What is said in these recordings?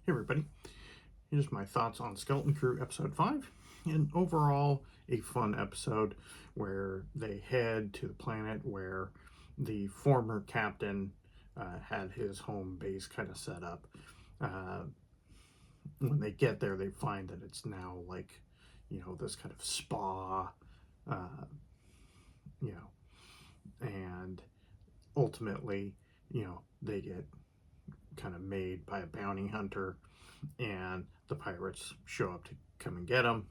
Hey everybody, here's my thoughts on Skeleton Crew episode 5, and overall a fun episode where they head to the planet where the former captain had his home base kind of set up. Uh, when they get there, they find that it's now like, this kind of spa, uh, you know, and ultimately, they get kind of made by a bounty hunter, and the pirates show up to come and get them.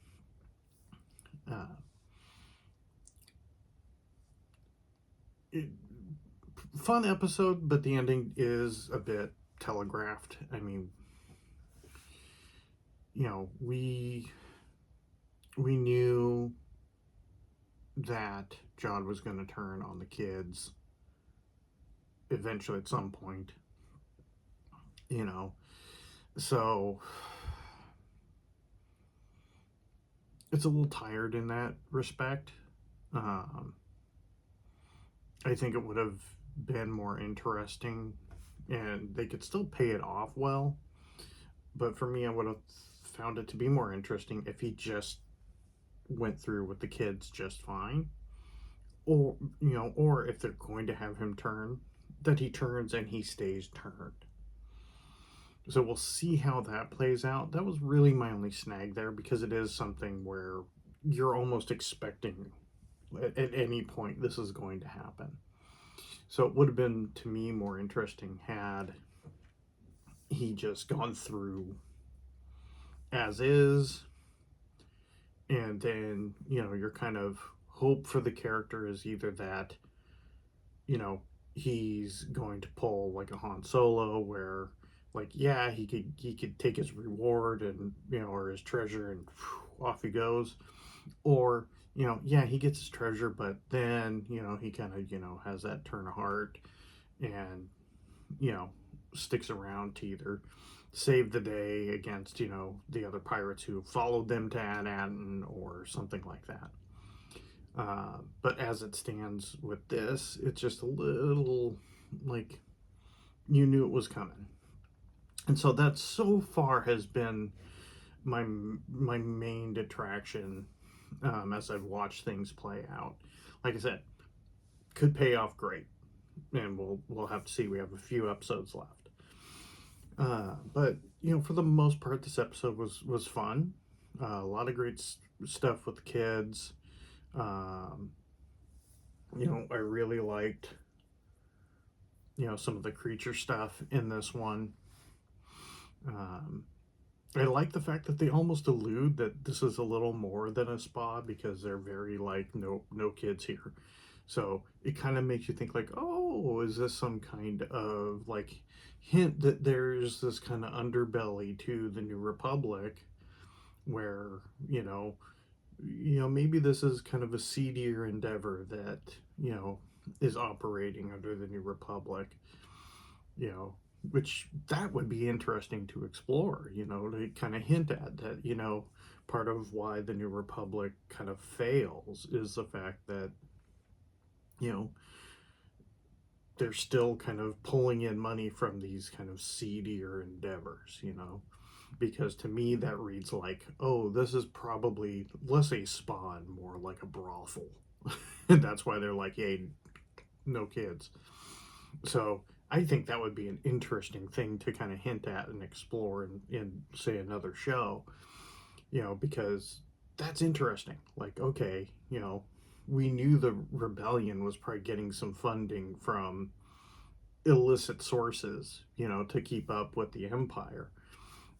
Uh, it, Fun episode, but the ending is a bit telegraphed. I mean, we knew that John was going to turn on the kids eventually at some point. You know, so it's a little tired in that respect. Um, I think it would have been more interesting, and they could still pay it off well. But for me, I would have found it to be more interesting if he just went through with the kids just fine, or if they're going to have him turn, that he turns and he stays turned. So we'll see how that plays out. That was really my only snag there, because it is something where you're almost expecting at any point this is going to happen. So it would have been, to me, more interesting had he just gone through as is, and then you're kind of hope for the character is either that you know he's going to pull like a Han Solo, where like, yeah, he could take his reward and or his treasure, and off he goes. Or yeah, he gets his treasure, but then he kind of has that turn of heart, and you know sticks around to either save the day against the other pirates who followed them to Ann, or something like that. But as it stands with this, it's just a little like you knew it was coming, and so that so far has been my main detraction, as I've watched things play out. Like I said, could pay off great, and we'll have to see. We have a few episodes left, but for the most part, this episode was fun. A lot of great stuff with the kids. Um, I really liked some of the creature stuff in this one. Um, I like the fact that they almost allude that this is a little more than a spa, because they're very like, no kids here. So it kind of makes you think like, oh, is this some kind of like hint that there's this kind of underbelly to the New Republic, where maybe this is kind of a seedier endeavor that is operating under the New Republic, you know, which that would be interesting to explore, to kind of hint at that, part of why the New Republic kind of fails is the fact that, you know, they're still kind of pulling in money from these kind of seedier endeavors, because to me that reads like, oh, this is probably less a spa and more like a brothel. And that's why they're like, hey, no kids. So I think that would be an interesting thing to kind of hint at and explore in say another show, because that's interesting. Like, okay, we knew the rebellion was probably getting some funding from illicit sources, to keep up with the empire.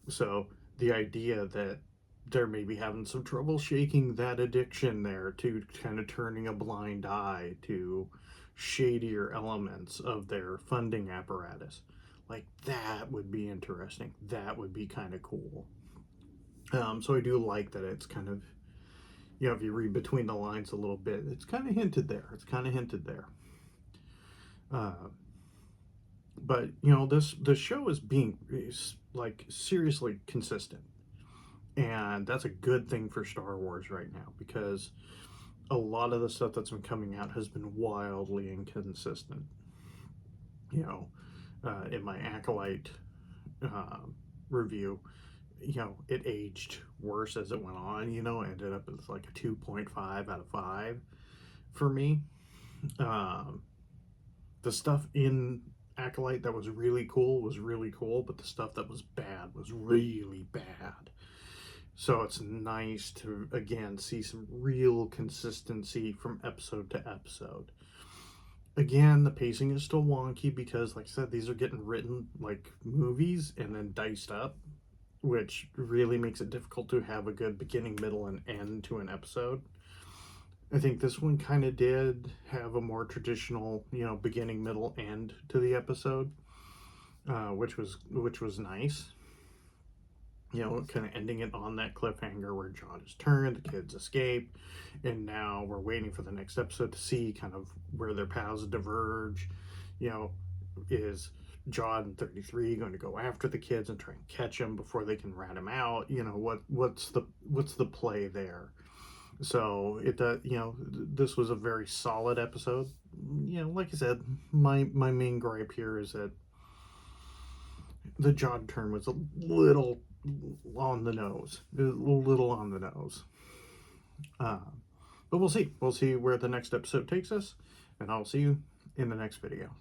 So the idea that they're maybe having some trouble shaking that addiction there, to kind of turning a blind eye to shadier elements of their funding apparatus. Like, that would be interesting. That would be kind of cool. So I do like that it's kind of, if you read between the lines a little bit, it's kind of hinted there. It's kind of hinted there. Uh, but this show is like seriously consistent, and that's a good thing for Star Wars right now, because a lot of the stuff that's been coming out has been wildly inconsistent. In my Acolyte review, it aged worse as it went on. Ended up as like a 2.5 out of 5 for me. Um, the stuff in Acolyte that was really cool, but the stuff that was bad was really bad. So it's nice to again see some real consistency from episode to episode. Again, the pacing is still wonky because, like I said, these are getting written like movies and then diced up, which really makes it difficult to have a good beginning, middle, and end to an episode. I think this one kind of did have a more traditional, beginning, middle, end to the episode, which was nice. Kind of ending it on that cliffhanger where John is turned, the kids escape, and now we're waiting for the next episode to see kind of where their paths diverge. Is John 33 going to go after the kids and try and catch them before they can rat him out? What's the play there? So this was a very solid episode. Like I said, my main gripe here is that the John turn was a little on the nose. A little on the nose. Uh, but we'll see. We'll see where the next episode takes us, and I'll see you in the next video.